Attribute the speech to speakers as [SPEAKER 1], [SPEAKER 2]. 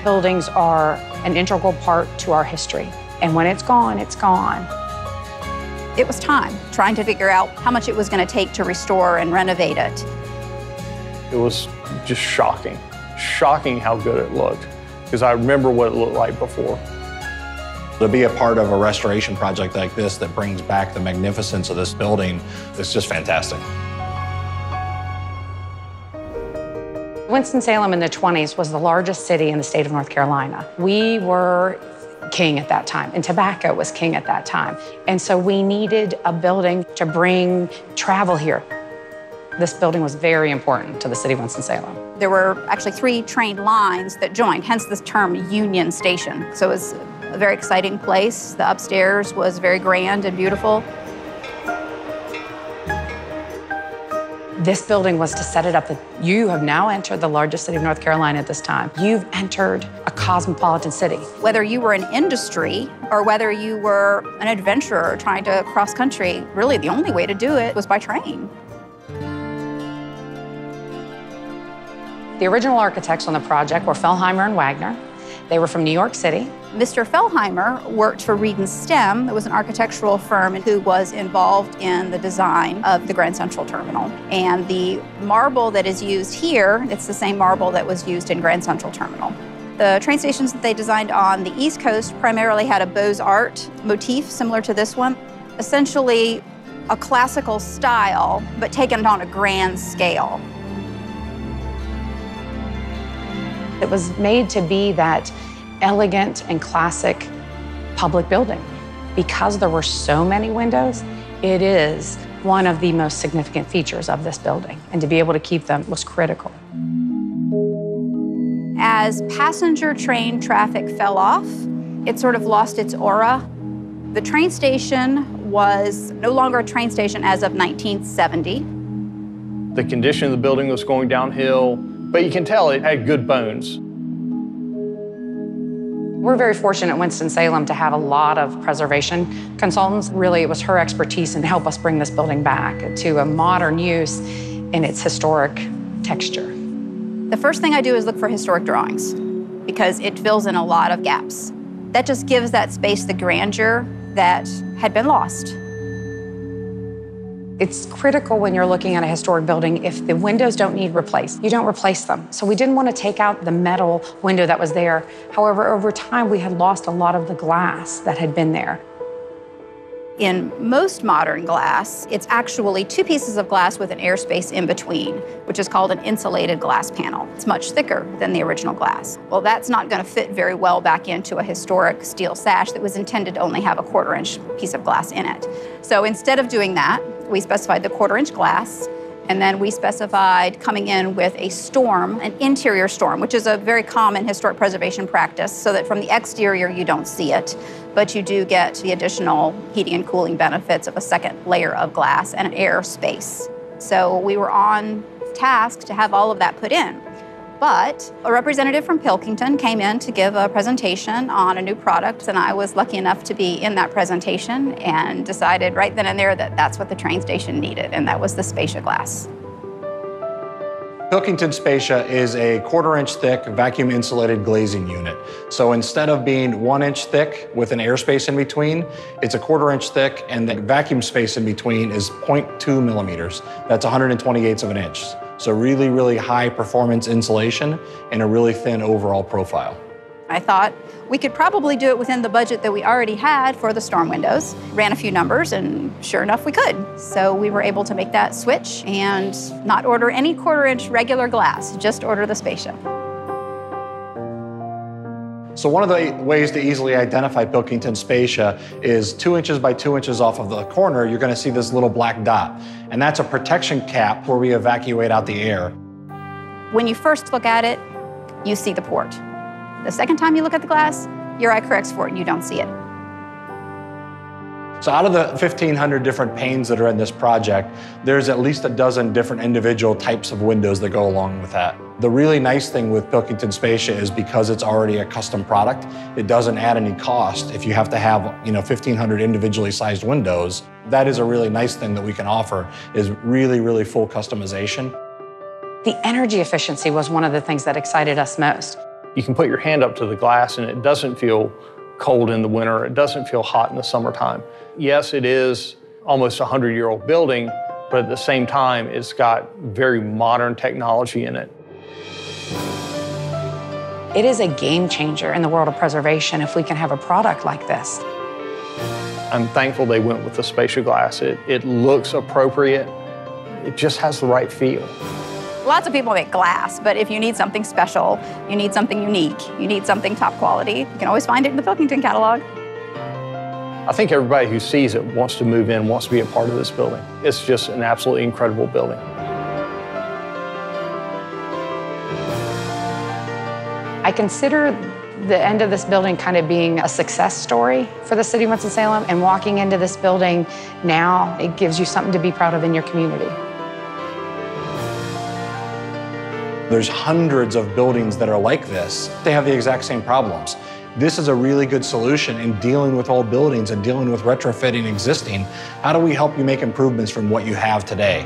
[SPEAKER 1] Buildings are an integral part to our history. And when it's gone, it's gone.
[SPEAKER 2] It was time, trying to figure out how much it was going to take to restore and renovate it.
[SPEAKER 3] It was just shocking. Shocking how good it looked, because I remember what it looked like before.
[SPEAKER 4] To be a part of a restoration project like this that brings back the magnificence of this building, it's just fantastic.
[SPEAKER 1] Winston-Salem in the 20s was the largest city in the state of North Carolina. We were king at that time, and tobacco was king at that time. And so we needed a building to bring travel here. This building was very important to the city of Winston-Salem.
[SPEAKER 2] There were actually 3 train lines that joined, hence this term Union Station. So it was a very exciting place. The upstairs was very grand and beautiful.
[SPEAKER 1] This building was to set it up that you have now entered the largest city of North Carolina at this time. You've entered a cosmopolitan city.
[SPEAKER 2] Whether you were in industry or whether you were an adventurer trying to cross country, really the only way to do it was by train.
[SPEAKER 1] The original architects on the project were Fellheimer and Wagner. They were from New York City.
[SPEAKER 2] Mr. Fellheimer worked for Reed & Stem. It was an architectural firm who was involved in the design of the Grand Central Terminal. And the marble that is used here, it's the same marble that was used in Grand Central Terminal. The train stations that they designed on the East Coast primarily had a Beaux-Arts motif similar to this one. Essentially a classical style, but taken on a grand scale.
[SPEAKER 1] It was made to be that elegant and classic public building. Because there were so many windows, it is one of the most significant features of this building. And to be able to keep them was critical.
[SPEAKER 2] As passenger train traffic fell off, it sort of lost its aura. The train station was no longer a train station as of 1970.
[SPEAKER 3] The condition of the building was going downhill, but you can tell it had good bones.
[SPEAKER 1] We're very fortunate at Winston-Salem to have a lot of preservation consultants. Really, it was her expertise in help us bring this building back to a modern use in its historic texture.
[SPEAKER 2] The first thing I do is look for historic drawings because it fills in a lot of gaps. That just gives that space the grandeur that had been lost.
[SPEAKER 1] It's critical when you're looking at a historic building, if the windows don't need replaced, you don't replace them. So we didn't want to take out the metal window that was there. However, over time, we had lost a lot of the glass that had been there.
[SPEAKER 2] In most modern glass, it's actually 2 pieces of glass with an airspace in between, which is called an insulated glass panel. It's much thicker than the original glass. Well, that's not going to fit very well back into a historic steel sash that was intended to only have a 1/4-inch piece of glass in it. So instead of doing that, we specified the 1/4-inch glass, and then we specified coming in with a storm, an interior storm, which is a very common historic preservation practice, so that from the exterior you don't see it, but you do get the additional heating and cooling benefits of a second layer of glass and an air space. So we were on task to have all of that put in. But a representative from Pilkington came in to give a presentation on a new product, and I was lucky enough to be in that presentation and decided right then and there that that's what the train station needed, and that was the Spacia glass.
[SPEAKER 4] Pilkington Spacia is a 1/4-inch thick vacuum insulated glazing unit. So instead of being 1 inch thick with an airspace in between, it's a 1/4-inch thick, and the vacuum space in between is 0.2 millimeters. That's 128ths of an inch. So really, really high performance insulation and a really thin overall profile.
[SPEAKER 2] I thought we could probably do it within the budget that we already had for the storm windows. Ran a few numbers, and sure enough, we could. So we were able to make that switch and not order any 1/4-inch regular glass, just order the Spacia.
[SPEAKER 4] So one of the ways to easily identify Pilkington Spacia is 2 inches by 2 inches off of the corner, you're going to see this little black dot. And that's a protection cap where we evacuate out the air.
[SPEAKER 2] When you first look at it, you see the port. The second time you look at the glass, your eye corrects for it and you don't see it.
[SPEAKER 4] So out of the 1,500 different panes that are in this project, there's at least a dozen different individual types of windows that go along with that. The really nice thing with Pilkington Spacia is because it's already a custom product, it doesn't add any cost. If you have to have 1,500 individually sized windows, that is a really nice thing that we can offer, is really, really full customization.
[SPEAKER 1] The energy efficiency was one of the things that excited us most.
[SPEAKER 3] You can put your hand up to the glass and it doesn't feel cold in the winter. It doesn't feel hot in the summertime. Yes, it is almost a 100-year-old building, but at the same time, it's got very modern technology in it.
[SPEAKER 1] It is a game changer in the world of preservation if we can have a product like this.
[SPEAKER 3] I'm thankful they went with the Spacia glass. It looks appropriate. It just has the right feel.
[SPEAKER 2] Lots of people make glass, but if you need something special, you need something unique, you need something top quality, you can always find it in the Pilkington catalog.
[SPEAKER 3] I think everybody who sees it wants to move in, wants to be a part of this building. It's just an absolutely incredible building.
[SPEAKER 1] I consider the end of this building kind of being a success story for the city of Winston-Salem, and walking into this building now, it gives you something to be proud of in your community.
[SPEAKER 4] There's hundreds of buildings that are like this. They have the exact same problems. This is a really good solution in dealing with old buildings and dealing with retrofitting existing. How do we help you make improvements from what you have today?